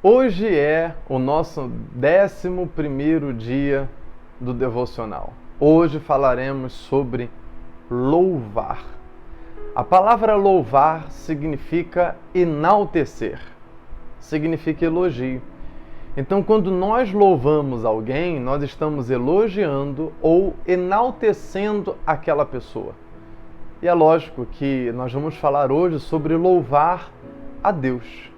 Hoje é o nosso 11º dia do devocional. Hoje falaremos sobre louvar. A palavra louvar significa enaltecer, significa elogio. Então, quando nós louvamos alguém, nós estamos elogiando ou enaltecendo aquela pessoa. E é lógico que nós vamos falar hoje sobre louvar a Deus.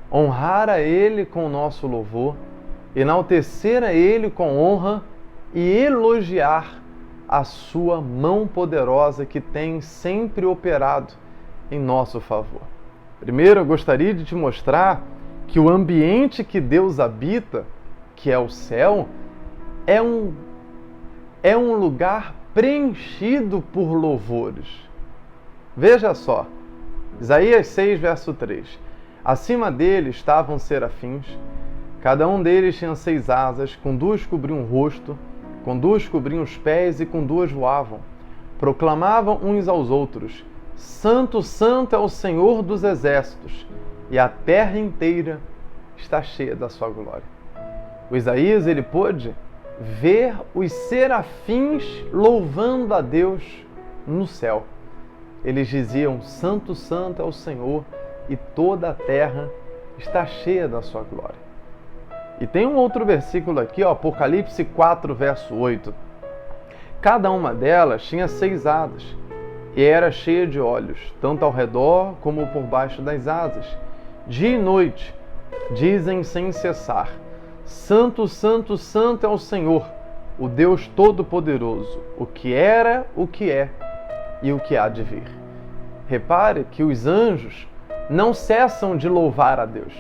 Honrar a Ele com o nosso louvor, enaltecer a Ele com honra e elogiar a sua mão poderosa que tem sempre operado em nosso favor. Primeiro, eu gostaria de te mostrar que o ambiente que Deus habita, que é o céu, é um lugar preenchido por louvores. Veja só, Isaías 6, verso 3. Acima dele estavam serafins, cada um deles tinha 6 asas, com 2 cobriam o rosto, com 2 cobriam os pés e com 2 voavam. Proclamavam uns aos outros: Santo, Santo é o Senhor dos exércitos, e a terra inteira está cheia da sua glória. O Isaías, ele pôde ver os serafins louvando a Deus no céu. Eles diziam: Santo, Santo é o Senhor, e toda a terra está cheia da sua glória. E tem um outro versículo aqui, Apocalipse 4, verso 8. Cada uma delas tinha 6 asas, e era cheia de olhos, tanto ao redor como por baixo das asas. Dia e noite dizem sem cessar: Santo, Santo, Santo é o Senhor, o Deus Todo-Poderoso, o que era, o que é e o que há de vir. Repare que os anjos não cessam de louvar a Deus.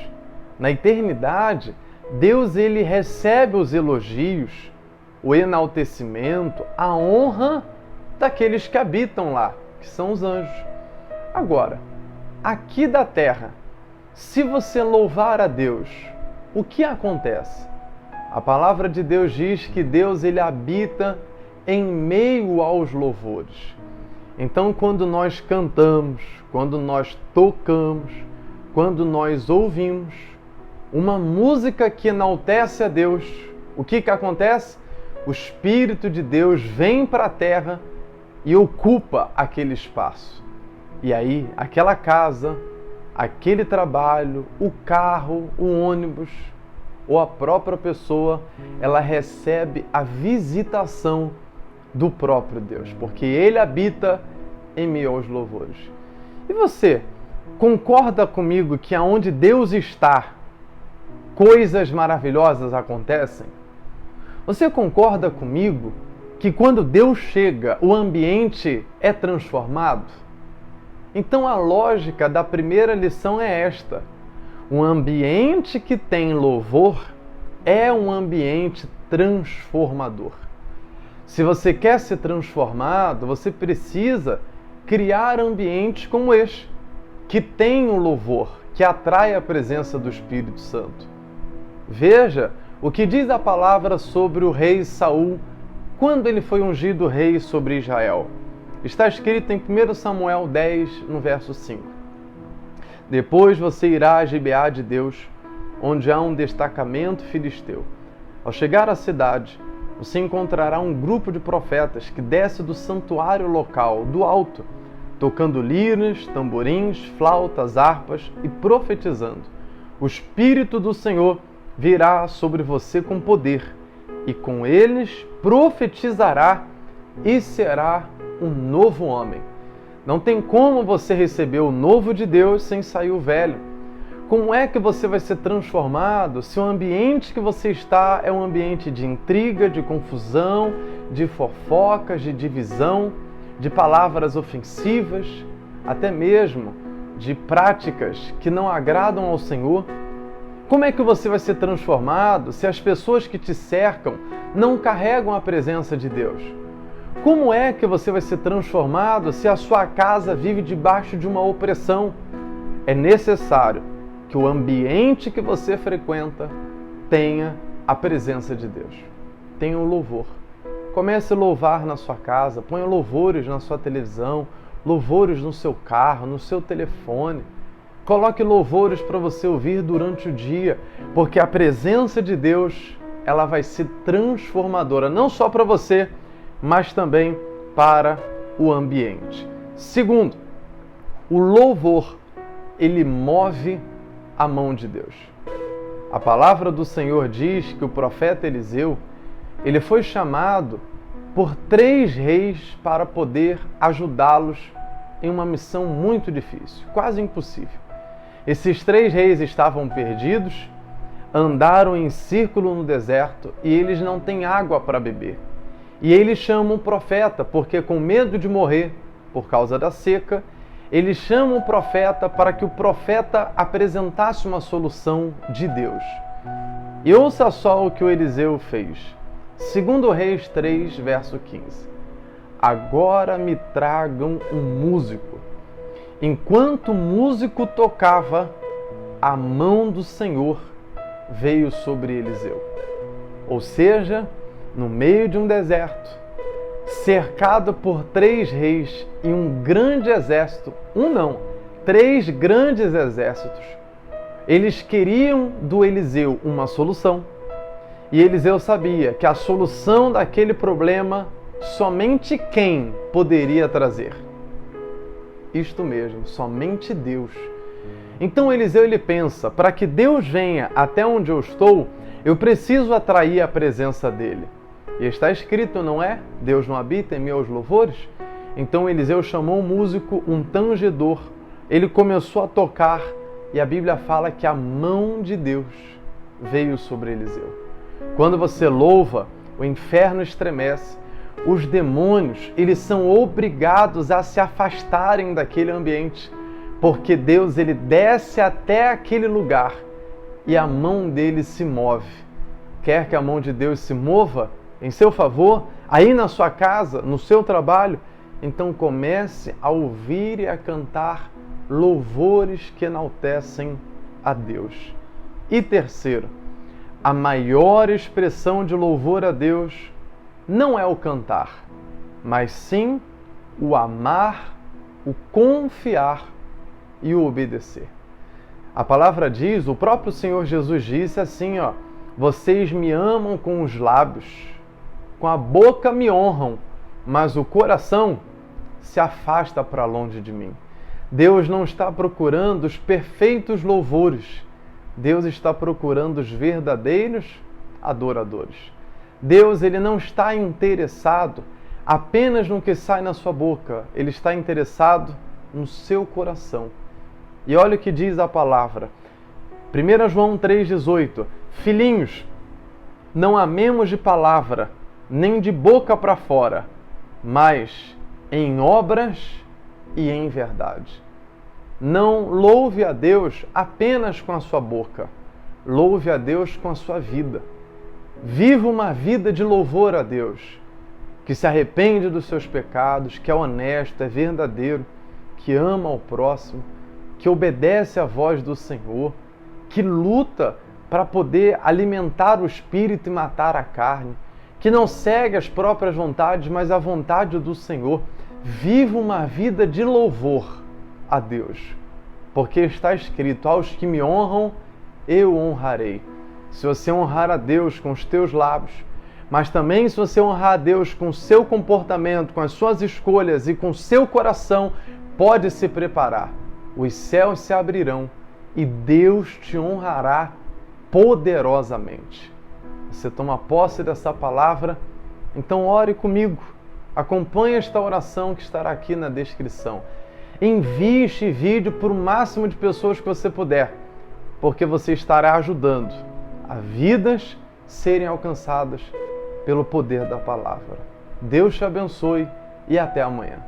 Na eternidade, Deus ele recebe os elogios, o enaltecimento, a honra daqueles que habitam lá, que são os anjos. Agora, aqui da terra, se você louvar a Deus, o que acontece? A palavra de Deus diz que Deus ele habita em meio aos louvores. Então, quando nós cantamos, quando nós tocamos, quando nós ouvimos uma música que enaltece a Deus, o que acontece? O Espírito de Deus vem para a terra e ocupa aquele espaço. E aí, aquela casa, aquele trabalho, o carro, o ônibus ou a própria pessoa, ela recebe a visitação do próprio Deus, porque Ele habita em meio aos louvores. E você, concorda comigo que aonde Deus está, coisas maravilhosas acontecem? Você concorda comigo que quando Deus chega, o ambiente é transformado? Então a lógica da primeira lição é esta: um ambiente que tem louvor é um ambiente transformador. Se você quer ser transformado, você precisa criar ambientes como este, que tem o louvor, que atrai a presença do Espírito Santo. Veja o que diz a palavra sobre o rei Saul, quando ele foi ungido rei sobre Israel. Está escrito em 1 Samuel 10, no verso 5. Depois você irá a Gibeá de Deus, onde há um destacamento filisteu. Ao chegar à cidade, você encontrará um grupo de profetas que desce do santuário local, do alto, tocando liras, tamborins, flautas, harpas e profetizando. O Espírito do Senhor virá sobre você com poder, e com eles profetizará e será um novo homem. Não tem como você receber o novo de Deus sem sair o velho. Como é que você vai ser transformado se o ambiente que você está é um ambiente de intriga, de confusão, de fofocas, de divisão, de palavras ofensivas, até mesmo de práticas que não agradam ao Senhor? Como é que você vai ser transformado se as pessoas que te cercam não carregam a presença de Deus? Como é que você vai ser transformado se a sua casa vive debaixo de uma opressão? É necessário que o ambiente que você frequenta tenha a presença de Deus, tenha o louvor. Comece a louvar na sua casa, ponha louvores na sua televisão, louvores no seu carro, no seu telefone. Coloque louvores para você ouvir durante o dia, porque a presença de Deus, ela vai ser transformadora, não só para você, mas também para o ambiente. Segundo, o louvor, ele move a mão de Deus. A palavra do Senhor diz que o profeta Eliseu, ele foi chamado por 3 reis para poder ajudá-los em uma missão muito difícil, quase impossível. Esses 3 reis estavam perdidos, andaram em círculo no deserto e eles não têm água para beber. E eles chamam o profeta, porque com medo de morrer por causa da seca, eles chamam o profeta para que o profeta apresentasse uma solução de Deus. E ouça só o que o Eliseu fez. 2 Reis 3, verso 15. Agora me tragam um músico. Enquanto o músico tocava, a mão do Senhor veio sobre Eliseu. Ou seja, no meio de um deserto, cercado por 3 reis e um grande exército, 3 grandes exércitos, eles queriam do Eliseu uma solução. E Eliseu sabia que a solução daquele problema somente quem poderia trazer? Isto mesmo, somente Deus. Então Eliseu ele pensa, para que Deus venha até onde eu estou, eu preciso atrair a presença dele. E está escrito, não é? Deus não habita em meus louvores? Então Eliseu chamou um músico, um tangedor. Ele começou a tocar e a Bíblia fala que a mão de Deus veio sobre Eliseu. Quando você louva, o inferno estremece. Os demônios, eles são obrigados a se afastarem daquele ambiente, porque Deus ele desce até aquele lugar e a mão dele se move. Quer que a mão de Deus se mova em seu favor, aí na sua casa, no seu trabalho, então comece a ouvir e a cantar louvores que enaltecem a Deus. E terceiro, a maior expressão de louvor a Deus não é o cantar, mas sim o amar, o confiar e o obedecer. A palavra diz, o próprio Senhor Jesus disse assim, vocês me amam com os lábios, com a boca me honram, mas o coração se afasta para longe de mim. Deus não está procurando os perfeitos louvores, Deus está procurando os verdadeiros adoradores. Deus ele não está interessado apenas no que sai na sua boca, Ele está interessado no seu coração. E olha o que diz a palavra. 1 João 3,18. Filhinhos, não amemos de palavra, nem de boca para fora, mas em obras e em verdade. Não louve a Deus apenas com a sua boca, louve a Deus com a sua vida. Viva uma vida de louvor a Deus, que se arrepende dos seus pecados, que é honesto, é verdadeiro, que ama o próximo, que obedece à voz do Senhor, que luta para poder alimentar o espírito e matar a carne, que não segue as próprias vontades, mas a vontade do Senhor. Viva uma vida de louvor a Deus, porque está escrito, aos que me honram, eu honrarei. Se você honrar a Deus com os teus lábios, mas também se você honrar a Deus com o seu comportamento, com as suas escolhas e com o seu coração, pode se preparar. Os céus se abrirão e Deus te honrará poderosamente. Você toma posse dessa palavra? Então ore comigo. Acompanhe esta oração que estará aqui na descrição. Envie este vídeo para o máximo de pessoas que você puder, porque você estará ajudando a vidas serem alcançadas pelo poder da palavra. Deus te abençoe e até amanhã.